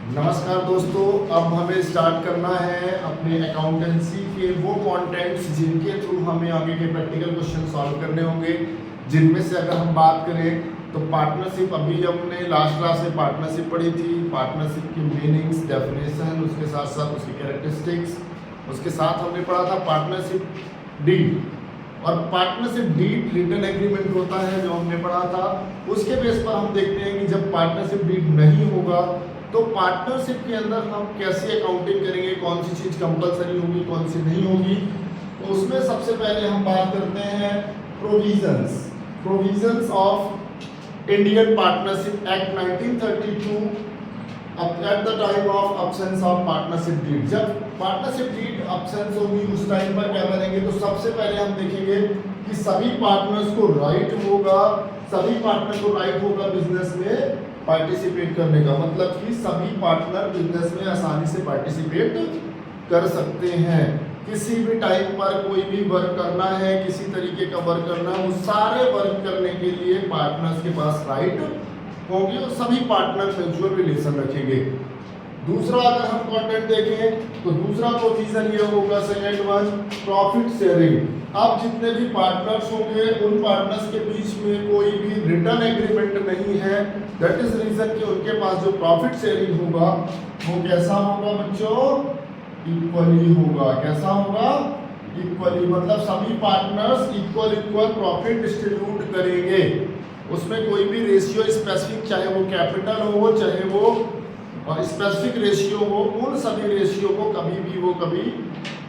नमस्कार दोस्तों, अब हमें स्टार्ट करना है अपने अकाउंटेंसी के वो कंटेंट्स जिनके थ्रू हमें आगे के प्रैक्टिकल क्वेश्चन सॉल्व करने होंगे। जिनमें से अगर हम बात करें तो पार्टनरशिप, अभी हमने लास्ट क्लास में पार्टनरशिप पढ़ी थी। पार्टनरशिप की मीनिंग्स, डेफिनेशन, उसके साथ साथ उसकी कैरेक्टरिस्टिक्स, उसके साथ हमने पढ़ा था पार्टनरशिप डीड। और पार्टनरशिप डीड रिटन एग्रीमेंट होता है जो हमने पढ़ा था। उसके बेस पर हम देखते हैं कि जब पार्टनरशिप डीड नहीं होगा तो पार्टनरशिप के अंदर हम कैसे अकाउंटिंग करेंगे, कौन सी चीज़ कंपलसरी होगी, कौन सी नहीं होगी। तो उसमें सबसे पहले हम बात करते हैं provisions of Indian partnership act 1932 at the time of absence of partnership deed. जब पार्टनरशिप डीड अब्सेंस होगी उस टाइम पर क्या करेंगे, तो सबसे पहले हम देखेंगे कि सभी पार्टनर्स को राइट होगा, बिजनेस में पार्टिसिपेट करने का। मतलब कि सभी पार्टनर बिजनेस में आसानी से पार्टिसिपेट कर सकते हैं। किसी भी टाइम पर कोई भी वर्क करना है, किसी तरीके का वर्क करना है, वो सारे वर्क करने के लिए पार्टनर्स के पास राइट होंगे और सभी पार्टनर म्यूचुअल रिलेशन रखेंगे। दूसरा अगर हम कंटेंट देखें तो दूसरा प्रोविजन ये होगा, सेकंड वन, प्रॉफिट शेयरिंग। अब जितने भी पार्टनर्स होंगे उन पार्टनर्स के बीच में कोई भी रिटर्न एग्रीमेंट नहीं है। दैट इज रीजन कि उनके पास जो प्रॉफिट शेयरिंग होगा वो कैसा होगा बच्चों, इक्वली होगा। कैसा होगा, इक्वली। मतलब सभी पार्टनर्स इक्वल प्रॉफिट डिस्ट्रीब्यूट करेंगे। उसमें कोई भी रेशियो स्पेसिफिक, चाहे वो कैपिटल हो चाहे वो स्पेसिफिक रेशियो हो, उन सभी रेशियो को कभी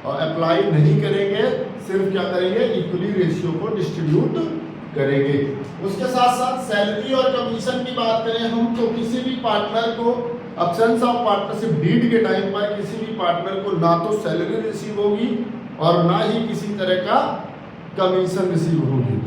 अप्लाई नहीं करेंगे। सिर्फ क्या करेंगे, इक्वली रेशियो को डिस्ट्रीब्यूट करेंगे। उसके साथ साथ सैलरी और कमीशन की बात करें हम तो किसी भी पार्टनर को अब्सेंस ऑफ पार्टनरशिप डीड के टाइम पर किसी भी पार्टनर को ना तो सैलरी रिसीव होगी और ना ही किसी तरह का कमीशन रिसीव होगी।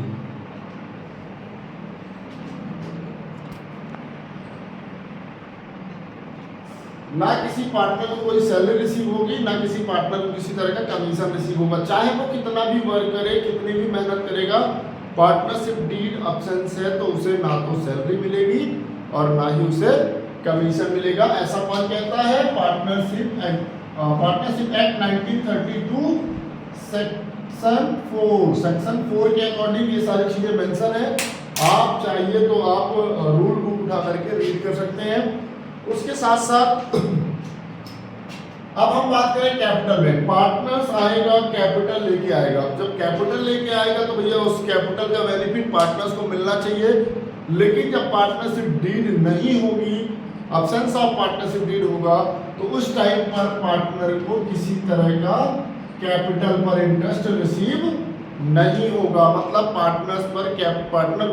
ना किसी पार्टनर को कोई सैलरी रिसीव होगी, ना किसी पार्टनर को किसी तरह का कमीशन रिसीव होगा। चाहे वो कितना भी वर्क करे, कितनी भी मेहनत करेगा, पार्टनरशिप डीड अब्सेंस है तो उसे ना तो सैलरी मिलेगी और ना ही उसे कमीशन मिलेगा। ऐसा कौन कहता है, पार्टनरशिप एक्ट 1932 सेक्शन 4 के अकॉर्डिंग ये सारी चीजें मेंशन है। आप चाहिए तो आप रूल बुक उठा करके रीड कर सकते हैं। उसके साथ साथ अब हम बात करें कैपिटल में। पार्टनर्स आएगा, कैपिटल लेके आएगा। जब कैपिटल लेके आएगा तो भैया उस कैपिटल का बेनिफिट पार्टनर्स को मिलना चाहिए। लेकिन जब पार्टनरशिप डीड नहीं होगी, अब्सेंस ऑफ पार्टनरशिप डीड होगा, तो उस टाइम पर पार्टनर को किसी तरह का कैपिटल पर इंटरेस्ट रिसीव नहीं होगा। मतलब पार्टनर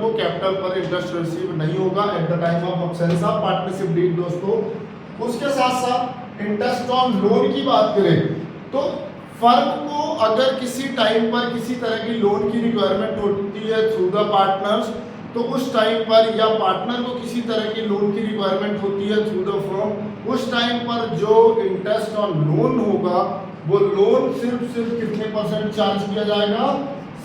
को कैपिटल पर इंटरेस्ट रिसीव नहीं होगा at the time of absence of partnership deed दोस्तों। उसके साथ साथ इंटरेस्ट ऑन लोन की बात करें तो फर्म को अगर किसी टाइम पर किसी तरह की लोन की रिक्वायरमेंट होती है थ्रू द पार्टनर्स, तो उस टाइम पर, या पार्टनर को किसी तरह की लोन की रिक्वायरमेंट होती है थ्रू द फर्म, उस टाइम पर जो इंटरेस्ट ऑन लोन होगा वो लोन सिर्फ कितने परसेंट चार्ज किया जाएगा,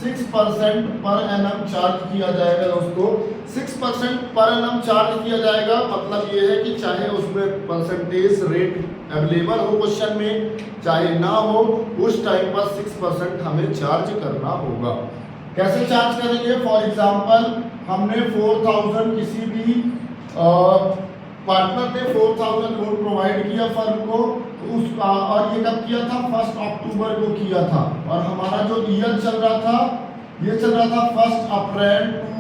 6% पर एनम चार्ज किया जाएगा दोस्तों। 6% पर एनम चार्ज किया जाएगा। मतलब ये है कि चाहे उसमें परसेंटेज रेट अवेलेबल हो क्वेश्चन में, चाहे ना हो, उस टाइम पर 6% हमें चार्ज करना होगा। कैसे चार्ज करेंगे, फॉर एग्जांपल हमने 4000 किसी भी पार्टनर ने 4000 लोन प्रोवाइड किया फर्म को, उसका, और ये कब किया था, 1 अक्टूबर को किया था। और हमारा जो ईयर चल रहा था, ये चल रहा था 1 अप्रैल टू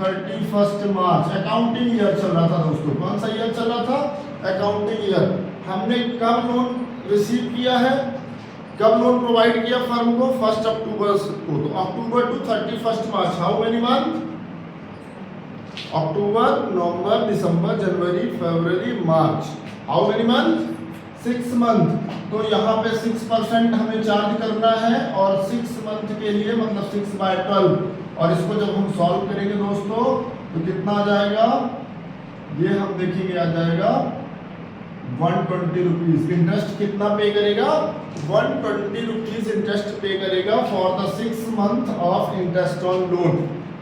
31 मार्च। अकाउंटिंग ईयर चल रहा था दोस्तों। कौन सा ईयर चल रहा था, अकाउंटिंग ईयर। हमने कब लोन रिसीव किया है, कब लोन प्रोवाइड किया फर्म को, 1 अक्टूबर को। तो October to 31 March, how many month, October, November, December, January, February, March. How many month, 6 month. तो यहाँ पे 6% हमें चार्ज करना है और 6 मंथ के लिए मतलब 6/12। और इसको जब हम सॉल्व करेंगे दोस्तों तो कितना आ जाएगा, ये हम देखेंगे, आ जाएगा 120 रुपीज। इंटरेस्ट कितना पे करेगा, 120 रुपीज इंटरेस्ट पे करेगा for the 6 month of interest on loan.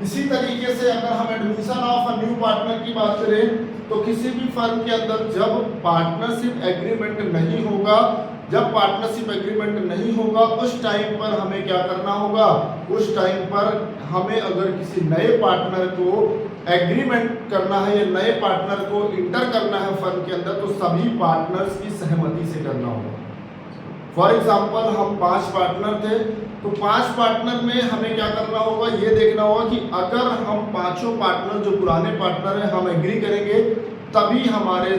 इसी तरीके से अगर हम admission of a new partner की बात करें तो किसी भी फर्म के अंदर जब पार्टनरशिप एग्रीमेंट नहीं होगा, जब पार्टनरशिप एग्रीमेंट नहीं होगा उस टाइम पर हमें क्या करना होगा, उस टाइम पर हमें अगर किसी नए पार्टनर को एग्रीमेंट करना है या नए पार्टनर को इंटर करना है फर्म के अंदर, तो सभी पार्टनर्स की सहमति से करना होगा। फॉर एग्जाम्पल हम 5 पार्टनर थे, तो 5 पार्टनर में हमें क्या करना होगा, ये देखना होगा कि अगर हम पांचों पार्टनर जो पुराने पार्टनर हैं हम एग्री करेंगे तभी हमारे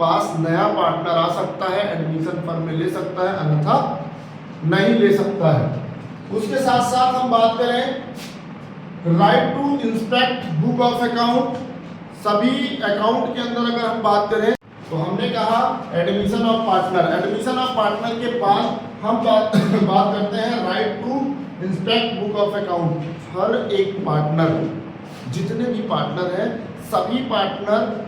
पास नया पार्टनर आ सकता है, एडमिशन फर्म में ले सकता है, अन्यथा नहीं ले सकता है। उसके साथ साथ हम बात करें right to inspect book of account. सभी अकाउंट के अंदर अगर हम बात करें तो हमने कहा admission of partner, admission of partner के बाद हम बात करते हैं right to inspect book of account. हर एक पार्टनर, जितने भी पार्टनर हैं सभी पार्टनर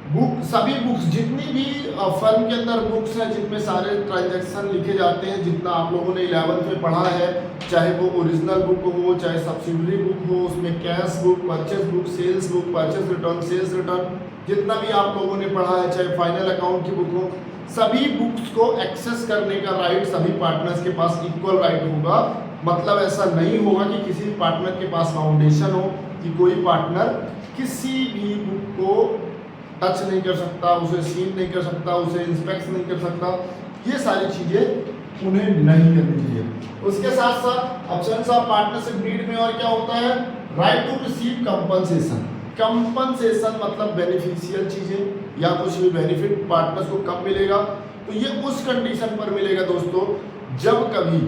बुक, सभी बुक्स, जितनी भी फर्म के अंदर बुक्स हैं जिनमें सारे ट्रांजैक्शन लिखे जाते हैं, जितना आप लोगों ने 11th में पढ़ा है, चाहे वो ओरिजिनल बुक हो, चाहे सब्सिडरी बुक हो, उसमें cash book, purchase book, sales book, purchase return, sales return, जितना भी आप लोगों ने पढ़ा है, चाहे फाइनल अकाउंट की बुक हो, सभी बुक्स को एक्सेस करने का राइट सभी पार्टनर्स के पास इक्वल राइट होगा। मतलब ऐसा नहीं होगा कि किसी पार्टनर के पास फाउंडेशन हो कि कोई पार्टनर किसी भी बुक को टच नहीं कर सकता, उसे सील नहीं कर सकता, उसे इंस्पेक्ट नहीं कर सकता, ये सारी चीजें उन्हें नहीं करनी चाहिए। उसके साथ साथ ऑप्शंस ऑफ पार्टनरशिप डीड में और क्या होता है, right to receive compensation. Compensation मतलब बेनिफिशियल चीजें या कुछ भी बेनिफिट पार्टनर्स को कब मिलेगा, तो ये उस कंडीशन पर मिलेगा दोस्तों जब कभी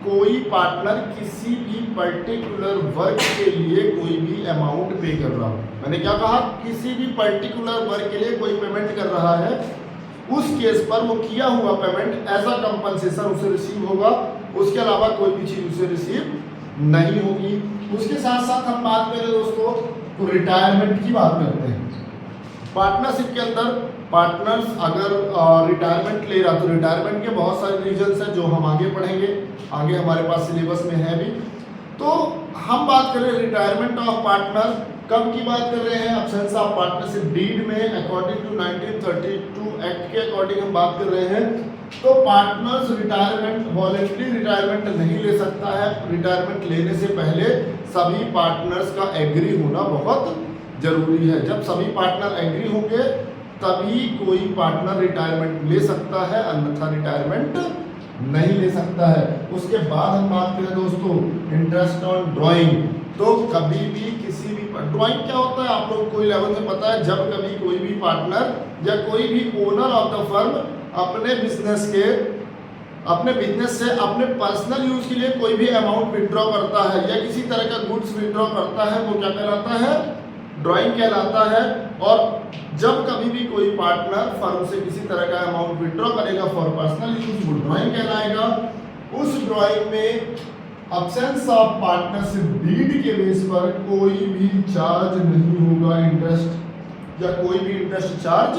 कोई पार्टनर किसी भी पर्टिकुलर वर्क के लिए कोई भी अमाउंट पे कर रहा हो। मैंने क्या कहा, किसी भी पर्टिकुलर वर्क के लिए कोई पेमेंट कर रहा है, उस केस पर वो किया हुआ पेमेंट एज अ कंपनसेशन उसे रिसीव होगा, उसके अलावा कोई भी चीज उसे रिसीव नहीं होगी। उसके साथ साथ हम बात करें दोस्तों तो रिटायरमेंट की बात करते हैं। पार्टनरशिप के अंदर पार्टनर्स अगर रिटायरमेंट ले रहा तो रिटायरमेंट के बहुत सारे रीजंस हैं जो हम आगे पढ़ेंगे, आगे हमारे पास सिलेबस में है भी। तो हम बात करें रिटायरमेंट ऑफ पार्टनर, कब की बात कर रहे हैं, ऑप्शंस ऑफ पार्टनरशिप डीड में अकॉर्डिंग टू 1932 एक्ट के अकॉर्डिंग हम बात कर रहे हैं। तो पार्टनर्स रिटायरमेंट, वॉलंटरी रिटायरमेंट नहीं ले सकता है। रिटायरमेंट लेने से पहले सभी पार्टनर्स का एग्री होना बहुत जरूरी है। जब सभी पार्टनर एग्री होंगे तभी कोई पार्टनर रिटायरमेंट ले सकता है, अन्यथा रिटायरमेंट नहीं ले सकता है। उसके बाद हम बात करें दोस्तों इंटरेस्ट ऑन ड्राइंग, तो कभी भी किसी भी ड्राइंग क्या होता है आप लोग को 11th में पता है, जब कभी कोई भी पार्टनर या कोई भी ओनर ऑफ द फर्म अपने बिजनेस से अपने पर्सनल यूज के लिए कोई भी अमाउंट विड्रॉ करता है या किसी तरह का गुड्स विड्रॉ करता है, वो क्या कहलाता है, ड्राइंग कहलाता है। और जब कभी भी कोई पार्टनर फर्म से किसी तरह का अमाउंट विड्रॉ करेगा फॉर पर्सनल यूज, वो ड्राइंग कहलाएगा। उस ड्राइंग में अब्सेंस ऑफ पार्टनरशिप डीड के बेस पर कोई भी चार्ज नहीं होगा, इंटरेस्ट या कोई भी इंटरेस्ट चार्ज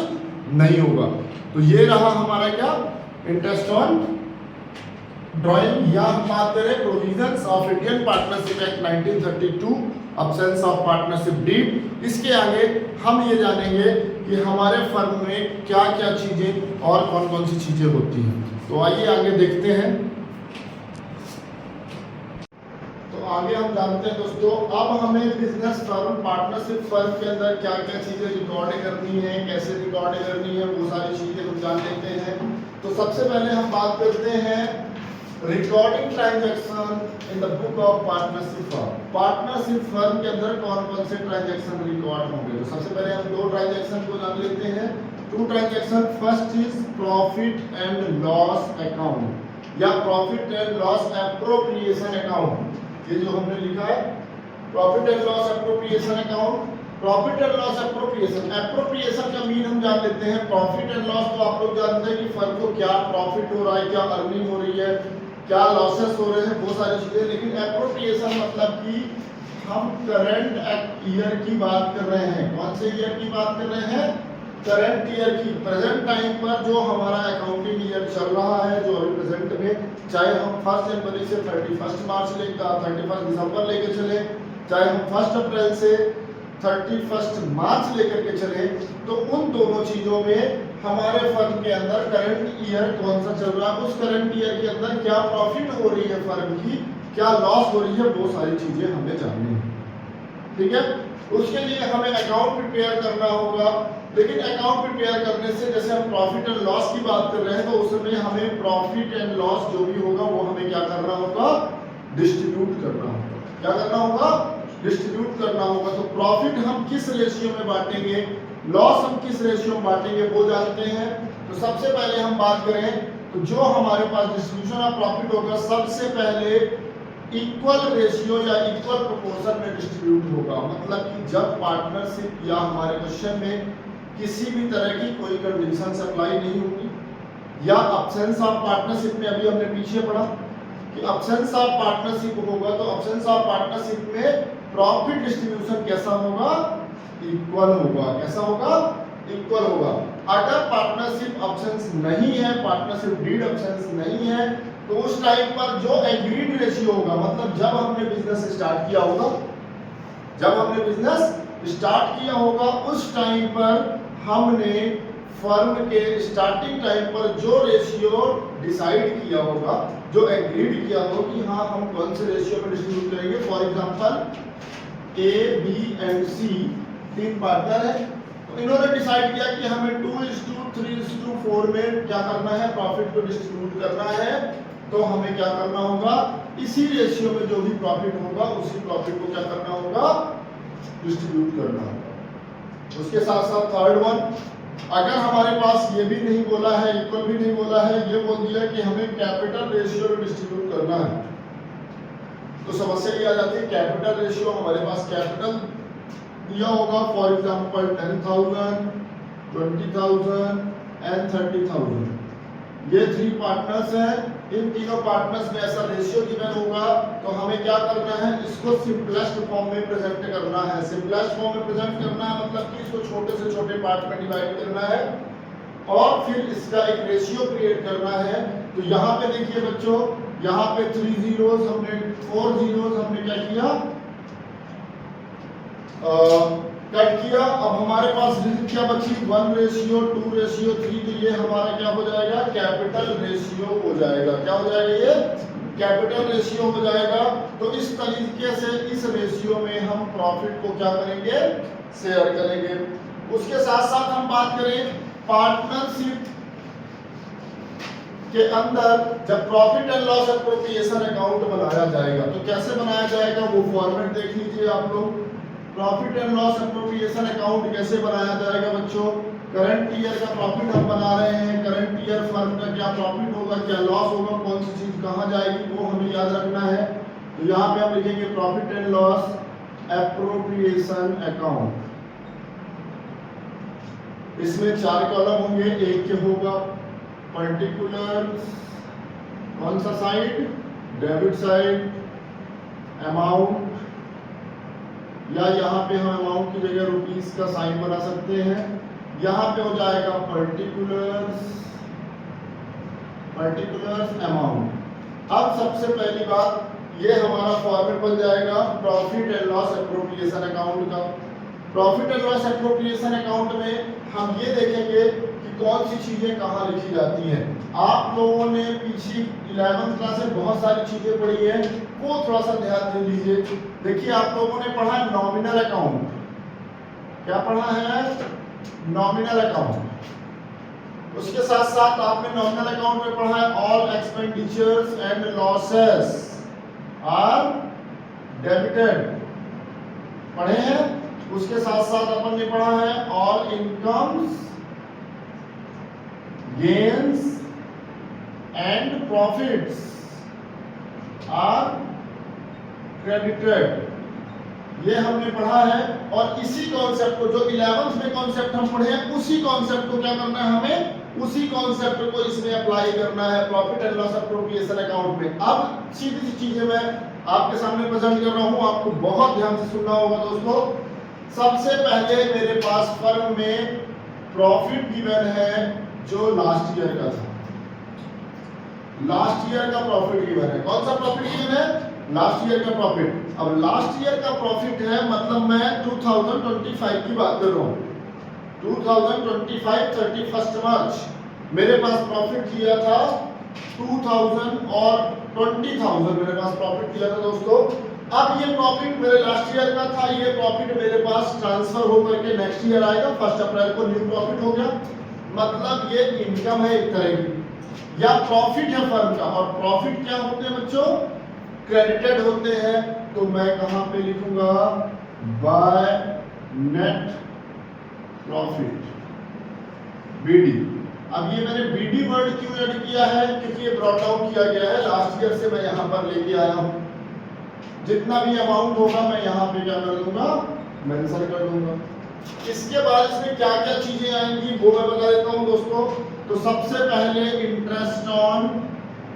नहीं होगा। तो ये रहा हमारा क्या, इंटरेस्ट ऑन ड्राइंग। या हम बात करें provisions of Indian partnership act 1932, absence of partnership deed. इसके आगे हम ये जानेंगे कि हमारे फर्म में क्या क्या चीजें और कौन कौन सी चीजें होती हैं। तो आइए आगे देखते हैं। तो आगे हम जानते हैं दोस्तों, अब हमें बिजनेस फर्म, पार्टनरशिप फर्म के अंदर क्या क्या चीजें रिकॉर्ड करनी है, कैसे रिकॉर्ड करनी है, वो सारी चीजें हम जान लेते हैं। तो सबसे पहले हम बात करते हैं recording transaction in the book of partnership firm. Partnership firm के अंदर कौन कौन से ट्रांजैक्शन रिकॉर्ड होंगे, तो सबसे पहले हम 2 ट्रांजैक्शन को जान लेते हैं। 2 transaction, first is profit and loss account या profit and loss appropriation account. ये जो हमने लिखा है profit and loss appropriation account. Profit and loss appropriation, appropriation का मीन हम जान लेते हैं। प्रॉफिट एंड लॉस तो आप लोग जानते हैं कि फर्म को क्या प्रॉफिट हो रहा है, क्या अर्निंग हो रही है, क्या लॉसेस हो रहे हैं, वो सारी चीजें। लेकिन एप्रोप्रिएशन मतलब कि हम करंट ईयर की बात कर रहे हैं। कौन से ईयर की बात कर रहे हैं, करंट ईयर की। प्रेजेंट टाइम पर जो हमारा अकाउंटिंग ईयर चल रहा है, जो अभी प्रेजेंट में, चाहे हम 1 जनवरी से 31 मार्च लेकर 31 दिसंबर लेके चले, चाहे हम 1 अप्रैल से 31 मार्च लेकर के चले तो उन दोनों चीजों में हमारे फर्म के अंदर करंट ईयर कौन सा चल रहा है, उस करंट ईयर के अंदर क्या प्रॉफिट हो रही है फर्म की, क्या लॉस हो रही है, वो सारी चीजें हमें जाननी है। ठीक है, उसके लिए हमें अकाउंट प्रिपेयर करना होगा। लेकिन अकाउंट प्रिपेयर करने से जैसे हम प्रॉफिट एंड लॉस की बात कर रहे हैं तो उसमें हमें प्रॉफिट एंड लॉस जो भी होगा वो हमें क्या करना होगा, डिस्ट्रीब्यूट करना होगा। क्या करना होगा, डिस्ट्रीब्यूट करना होगा। तो प्रॉफिट हम किस रेशियो में बांटेंगे, लॉस हम किस रेशियो में बांटेंगे वो जानते हैं। तो सबसे पहले हम बात करें तो जो हमारे पास डिस्ट्रीब्यूशन ऑफ प्रॉफिट होगा सबसे पहले इक्वल रेशियो या इक्वल प्रोपोर्शन में डिस्ट्रीब्यूट होगा। मतलब कि जब पार्टनरशिप या हमारे क्वेश्चन में किसी भी तरह की कोई कंडीशन अप्लाई नहीं होगी या अब्सेंस ऑफ पार्टनरशिप में, अभी हमने पीछे पढ़ा कि अब्सेंस ऑफ पार्टनरशिप होगा तो अब्सेंस ऑफ पार्टनरशिप में प्रॉफिट डिस्ट्रीब्यूशन कैसा होगा, इक्वल होगा। कैसा होगा, इक्वल होगा। अगर पार्टनरशिप अब्सेंस नहीं है, पार्टनरशिप डीड अब्सेंस नहीं है तो उस टाइम पर जो एग्रीड रेशियो होगा, मतलब जब हमने बिजनेस स्टार्ट किया होगा, जब हमने बिजनेस स्टार्ट किया होगा उस टाइम पर हमने फर्म के स्टार्टिंग टाइम पर जो रेशियो डिसाइड किया होगा, जो एग्रीड किया होगा कि हाँ हम कौन से रेशियो में डिस्ट्रीब्यूट करेंगे। For example A, B and C 3 partner है तो इन्होंने डिसाइड किया कि हमें 2:3:4 में क्या करना है, प्रॉफिट को डिस्ट्रीब्यूट करना है। तो हमें क्या करना होगा, इसी रेशियो में जो भी प्रॉफिट होगा उसी प्रॉफिट को क्या करना होगा, डिस्ट्रीब्यूट करना होगा। उसके साथ साथ थर्ड वन, अगर हमारे पास ये भी नहीं बोला है, इक्वल भी नहीं बोला है, ये बोल दिया कि हमें कैपिटल रेशियो में डिस्ट्रीब्यूट करना है तो समस्या ये आ जाती है। कैपिटल रेशियो हमारे पास कैपिटल दिया होगा, फॉर एग्जांपल 10,000, 20,000 एंड 30,000। ये 3 पार्टनर्स हैं, इन तीनों पार्टनर्स में ऐसा रेशियो गिवन होगा तो हमें क्या करना है, इसको सिंपलेस्ट फॉर्म में प्रेजेंट करना है। सिंपलेस्ट फॉर्म में प्रेजेंट करना है मतलब कि इसको छोटे से छोटे पार्ट में डिवाइड करना है और फिर इसका एक रेशियो क्रिएट करना है। तो यहाँ पे देखिए बच्चों, यहाँ पे 3 zeros हमने 4 zeros हमने क्या किया, कट किया। अब हमारे पास क्या बची, 1:2:3 तो ये हमारा क्या हो जाएगा, कैपिटल रेशियो हो जाएगा। क्या हो जाएगा, ये कैपिटल रेशियो हो जाएगा। तो इस तरीके से इस रेशियो में हम प्रॉफिट को क्या करेंगे, शेयर करेंगे। उसके साथ साथ हम बात करें पार्टनरशिप के अंदर जब profit and loss appropriation account बनाया जाएगा तो कैसे बनाया जाएगा वो फॉर्मेट देख लीजिए आप लोग। Profit and loss appropriation account कैसे बनाया जाएगा बच्चों, करंट ईयर का प्रॉफिट हम बना रहे हैं, करंट ईयर फर्म का क्या प्रॉफिट होगा, क्या लॉस होगा, कौन सी चीज कहां जाएगी वो हमें याद रखना है। तो यहाँ पे हम लिखेंगे profit and loss appropriation account. इसमें 4 कॉलम होंगे, एक के होगा पर्टिकुलर, कौन सा साइड, डेबिट साइड, अमाउंट, या यहाँ पे हम अमाउंट की जगह रुपीस का साइन बना सकते हैं। यहाँ पे हो जाएगा पर्टिकुलर्स अमाउंट। अब सबसे पहली बात, ये हमारा फॉर्मेट बन जाएगा profit and loss appropriation account का। Profit and loss appropriation account में हम ये देखेंगे कि कौन सी चीजें कहाँ लिखी जाती हैं। आप लोगों ने पीछे 11th क्लास में बहुत सारी चीजें पढ़ी है, वो थोड़ा सा ध्यान दे लीजिए। देखिए आप लोगों ने पढ़ा है नॉमिनल अकाउंट, क्या पढ़ा है, नॉमिनल अकाउंट। उसके साथ साथ आपने नॉमिनल अकाउंट में पढ़ा है all expenditures and losses are debited, पढ़े हैं। उसके साथ साथ अपन ने पढ़ा है all incomes, gains and profits are credited, ये हमने पढ़ा है। और इसी कॉन्सेप्ट को, जो 11th में कॉन्सेप्ट हम पढ़े हैं, उसी कॉन्सेप्ट को क्या करना है हमें, उसी कॉन्सेप्ट को इसमें अप्लाई करना है profit and loss appropriation account में। अब सीधी सी चीजें मैं आपके सामने प्रेजेंट कर रहा हूं, आपको बहुत ध्यान से सुनना होगा दोस्तों। सबसे पहले मेरे पास फर्म में प्रॉफिट गिवन है जो लास्ट ईयर का था, लास्ट ईयर का प्रॉफिट गिवन है। कौन सा प्रॉफिट गिवन है, लास्ट ईयर का प्रॉफिट। अब लास्ट ईयर का प्रॉफिट है, मतलब मैं 2025 की बात कर रहा हूँ। 2025 31 मार्च मेरे पास प्रॉफिट किया था 2000 और 20,000 मेरे पास प्रॉफिट किया था दोस्तों। अब ये प्रॉफिट मेरे लास्ट ईयर का था, ये प्रॉफिट मेरे पास ट्रांसफर होकर के नेक्स्ट ईयर आएगा। 1 अप्रैल को न्यू प्रॉफिट हो गया, मतलब ये इनकम है एक तरह की, या प्रॉफिट है फर्म का। और प्रॉफिट क्या होते हैं बच्चों? क्रेडिटेड होते हैं। तो मैं कहां पे लिखूंगा? By net profit, BD. अब ये मैंने बीडी वर्ड क्यों ऐड किया है? क्योंकि ये ब्रॉट डाउन किया गया है लास्ट ईयर से, मैं यहां पर लेके आया हूं। जितना भी अमाउंट होगा मैं यहाँ पे क्या कर दूंगा? मेंशन कर दूंगा। इसके बाद इसमें क्या क्या चीजें आएंगी वो मैं बता देता हूँ दोस्तों। तो सबसे पहले इंटरेस्ट ऑन,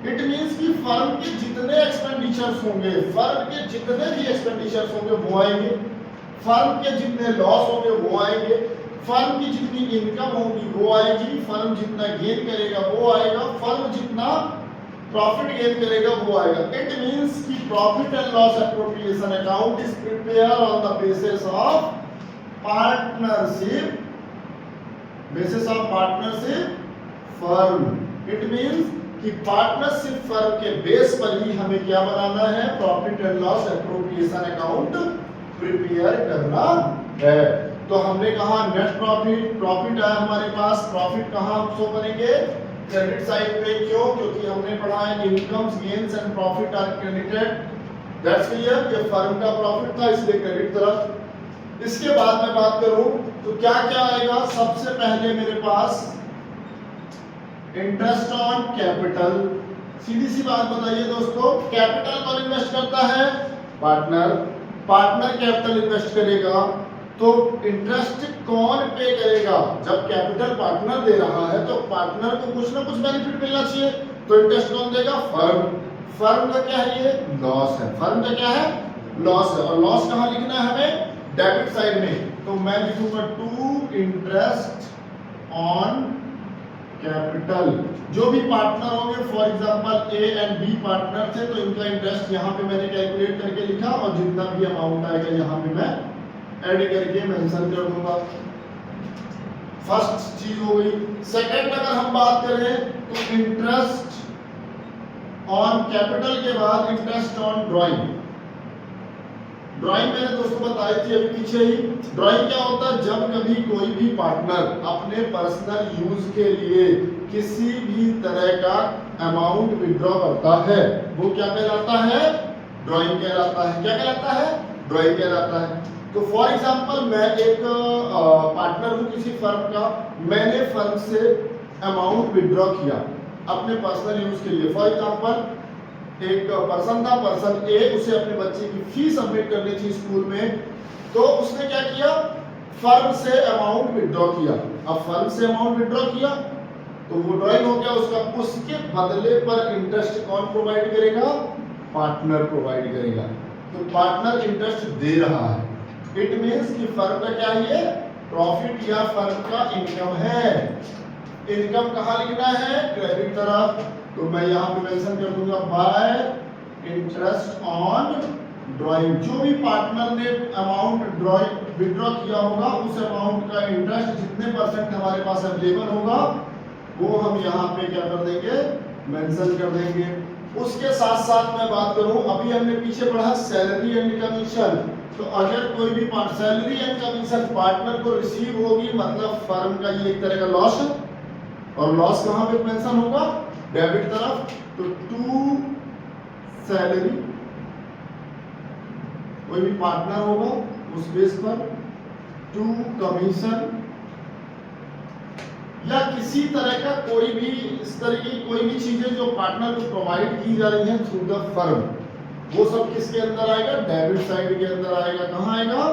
इट मींस कि फर्म के जितने एक्सपेंडिचर्स होंगे, फर्म के जितने भी एक्सपेंडिचर्स होंगे वो आएंगे, फर्म के जितने लॉस होंगे वो आएंगे, फर्म की जितनी इनकम होगी वो आएगी, फर्म जितना गेन करेगा वो आएगा, फर्म जितना प्रॉफिट गेन करेगा वो आएगा। इट मींस कि profit and loss appropriation account is prepare on the basis of partnership, basis of partnership firm. It means कि पार्टनरशिप फर्म के बेस पर ही हमें क्या बनाना है? Profit and loss appropriation account prepare करना है। तो हमने कहा नेट प्रॉफिट, प्रॉफिट आया हमारे पास, प्रॉफिट कहां हम शो करेंगे? क्रेडिट साइड पे। क्यों? क्योंकि हमने पढ़ा है incomes, gains and profit are credited. That's clear. ये फर्म का प्रॉफिट था इसलिए क्रेडिट तरफ। इसके बाद मैं बात करूं तो क्या क्या आएगा? सबसे पहले मेरे पास इंटरेस्ट ऑन कैपिटल। सीधी सी बात बताइए दोस्तों, कैपिटल कौन इन्वेस्ट करता है? पार्टनर। पार्टनर कैपिटल इन्वेस्ट करेगा तो इंटरेस्ट कौन पे करेगा? जब कैपिटल पार्टनर दे रहा है तो पार्टनर को कुछ ना कुछ बेनिफिट मिलना चाहिए, तो इंटरेस्ट कौन देगा? फर्म। फर्म का क्या है? ये लॉस है। फर्म का क्या है? लॉस है। और लॉस कहां लिखना है हमें? डेबिट साइड में। तो मैं लिखूंगा टू इंटरेस्ट ऑन कैपिटल। जो भी पार्टनर होंगे, for example A and B partner थे तो इनका इंटरेस्ट यहाँ पे मैंने कैलकुलेट करके लिखा, और जितना भी अमाउंट आएगा यहाँ पे मैं ऐड करके मेंशन कर दूंगा। फर्स्ट चीज हो गई। सेकंड अगर हम बात करें तो इंटरेस्ट ऑन कैपिटल के बाद इंटरेस्ट ऑन ड्राइंग। ड्राइंग मैंने दोस्तों बताई थी अभी पीछे ही। ड्राइंग क्या होता है? जब कभी कोई भी पार्टनर अपने पर्सनल यूज के लिए किसी भी तरह का अमाउंट विड्रॉ करता है वो क्या कहलाता है? ड्राइंग कहलाता है। क्या कहलाता है? ड्राइंग कहलाता है। तो फॉर एग्जांपल मैं एक पार्टनर हूं किसी फर्म का, मैंने फर्म से अमाउंट विड्रॉ किया अपने पर्सनल यूज के लिए। फॉर एग्जांपल एक पर्सन था, पर्सन ए, उसे अपने बच्चे की फीस सबमिट करनी थी स्कूल में, तो उसने क्या किया? फर्म से अमाउंट विड्रॉ किया। अब फर्म से अमाउंट विड्रॉ किया तो वो ड्राइंग हो गया उसका। उसके बदले पर इंटरेस्ट कौन प्रोवाइड करेगा? पार्टनर प्रोवाइड करेगा। तो पार्टनर इंटरेस्ट दे रहा है। इट मींस कि फर्म का क्या है? प्रॉफिट या फर्म का इनकम है। इनकम कहां लिखना है? क्रेडिट तरफ। तो मैं यहां पे मेंशन कर दूंगा बाय इंटरेस्ट ऑन ड्राइंग। जो भी पार्टनर ने अमाउंट ड्राइंग विड्रॉ किया होगा उस अमाउंट का इंटरेस्ट जितने परसेंट हमारे पास अवेलेबल होगा वो हम यहाँ पे क्या कर देंगे? मेंशन कर देंगे। उसके साथ साथ मैं बात करूं, अभी हमने पीछे पढ़ा सैलरी एंड कमीशन। तो अगर कोई भी सैलरी एंड कमीशन पार्टनर को रिसीव होगी मतलब फर्म का ये एक तरह का लॉस है, और लॉस कहां पे मेंशन होगा? डेबिट तरफ। तो टू सैलरी, कोई भी पार्टनर होगा उस बेस पर, टू कमीशन या किसी तरह का कोई भी इस तरह की कोई भी चीजें जो पार्टनर को प्रोवाइड की जा रही हैं थ्रू द फर्म, वो सब किसके अंदर आएगा? डेबिट साइड के अंदर आएगा। कहां आएगा?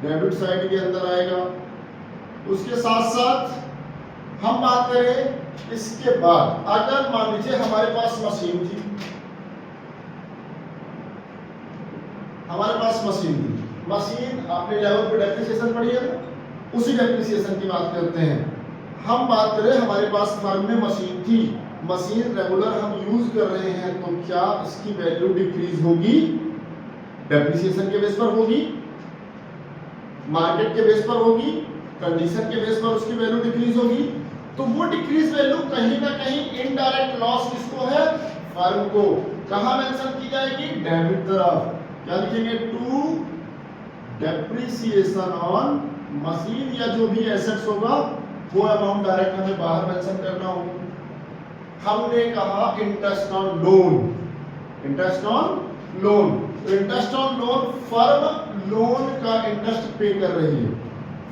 डेबिट साइड के अंदर आएगा। उसके साथ साथ हम बात करें इसके बाद, अगर मान लीजिए हमारे पास मशीन थी, हमारे पास मशीन थी, मशीन आपने लेवल पे डेप्रिसिएशन पढ़ी है ना, उसी डेप्रिसिएशन की बात करते हैं। हम बात करें हमारे पास फर्म में मशीन थी, मशीन रेगुलर हम यूज कर रहे हैं, तो क्या इसकी वैल्यू डिक्रीज होगी? डेप्रिसिएशन के बेस पर होगी, मार्केट के बेस पर होगी, कंडीशन के बेस पर उसकी वैल्यू डिक्रीज होगी। तो वो डिक्रीज वैल्यू कहीं ना कहीं इनडायरेक्ट लॉस किसको है, फर्म को। कहां मेंशन की जाएगी, डेबिट तरफ। क्या लिखेंगे, टू डेप्रिसिएशन ऑन मशीन या जो भी एसेट्स होगा वो अमाउंट डायरेक्ट हमें बाहर मेंशन करना होगा। हमने कहा interest on loan, interest on loan, तो interest on loan, firm loan का इंटरेस्ट पे कर रही है,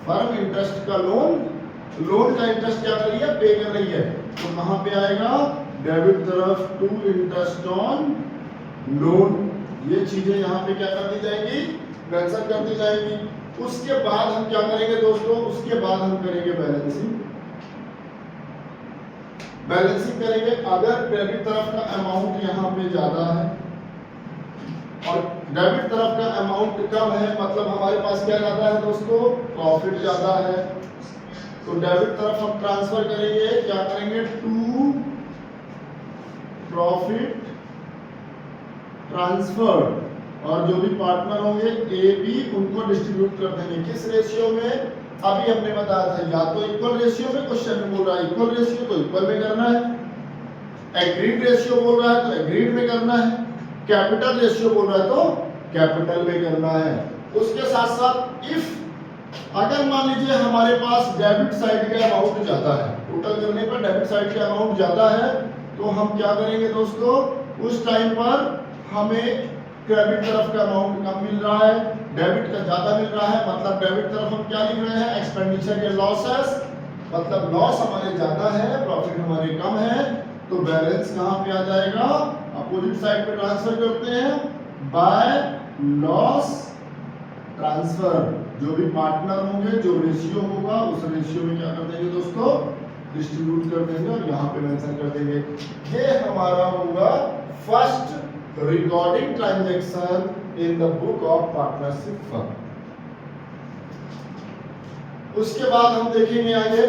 फर्म इंटरेस्ट का लोन का इंटरेस्ट क्या कर रही है, पे कर रही है। तो कहां पे आएगा, डेबिट तरफ, टू इंटरेस्ट ऑन लोन। ये चीजें यहां पे क्या कर दी जाएंगी, मेंशन कर दी जाएंगी। उसके बाद हम क्या करेंगे दोस्तों, उसके बाद हम करेंगे बैलेंसिंग। बैलेंसिंग करेंगे, अगर क्रेडिट तरफ का अमाउंट यहाँ पे ज्यादा है और डेबिट तरफ का अमाउंट कम है, मतलब हमारे पास क्या ज्यादा है दोस्तों, प्रॉफिट ज्यादा है, तो डेबिट तरफ हम ट्रांसफर करेंगे, क्या करेंगे, टू प्रॉफिट ट्रांसफर, और जो भी पार्टनर होंगे ए बी उनको डिस्ट्रीब्यूट कर देंगे। किस रेशियो में, अभी हमने बताया था, या तो इक्वल रेशियो में, क्वेश्चन में बोल रहा है इक्वल रेशियो तो इक्वल में करना है, एग्रीड रेशियो बोल रहा है तो एग्रीड में करना है, कैपिटल रेशियो बोल रहा है तो कैपिटल में करना है। उसके साथ साथ इफ अगर मान लीजिए हमारे पास डेबिट साइड का अमाउंट ज्यादा है, टोटल करने पर डेबिट साइड का अमाउंट ज्यादा है, तो हम क्या करेंगे दोस्तों, उस टाइम पर हमें क्रेडिट तरफ का अमाउंट कम मिल रहा है, डेबिट का ज्यादा मिल रहा है, मतलब डेबिट तरफ हम क्या लिख रहे हैं, एक्सपेंडिचर के लॉसेस, मतलब लॉस हमारे ज्यादा है, प्रॉफिट हमारे कम है, तो बैलेंस कहां पे आ जाएगा, अपोजिट साइड पे ट्रांसफर करते हैं बाय लॉस ट्रांसफर। जो भी पार्टनर होंगे, जो रेशियो होगा, उस रेशियो में क्या कर देंगे दोस्तों, डिस्ट्रीब्यूट कर देंगे और यहाँ पे मेंशन कर देंगे। ये हमारा होगा first recording transaction in the book of partnership firm. उसके बाद हम देखेंगे आगे